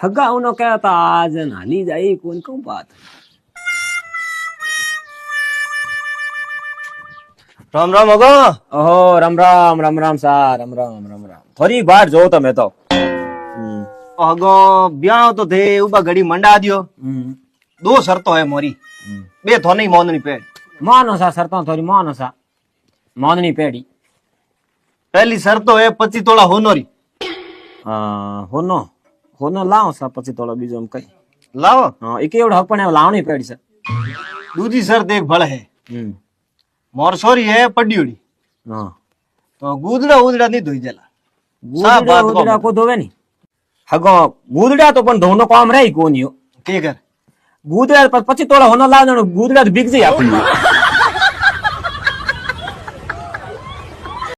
હગાઉનો કહેતા આજ હાલી જાય કોણ કઉ વાત રામ રામ અગો. ઓહો રામ રામ રામ રામ સા રામ રામ રામ રામ થોડી વાર જો તમે તો અગો બ્યાહ તો થે ઉબા ઘડી મંડા દિયો. દો શરતો હે મોરી. બે થોની મોનની પેડ. માનો સા સરતો થોડી માનો સા મોનની પેડી પહેલી શરતો હે 25 તોલા હોનોરી. હોનો હોનો લાવો સા પછી થોડો બીજો એમ કઈ લાવો. એ કેવડો હક પણ લાવણી પેડી છે दूजी शर्त एक भड़ है. मोरसोरी है पड्यूड़ी. तो गूदड़ा उदड़ा नहीं धोई जला. ગુદડા કો ધોવે ની હગો ગુદડા તો પણ ધોનો કામ રહી કોની के कर ગુદડા પછી તોડા હોનો લાવવાનો ગુદડા ભીગ જઈ આપણી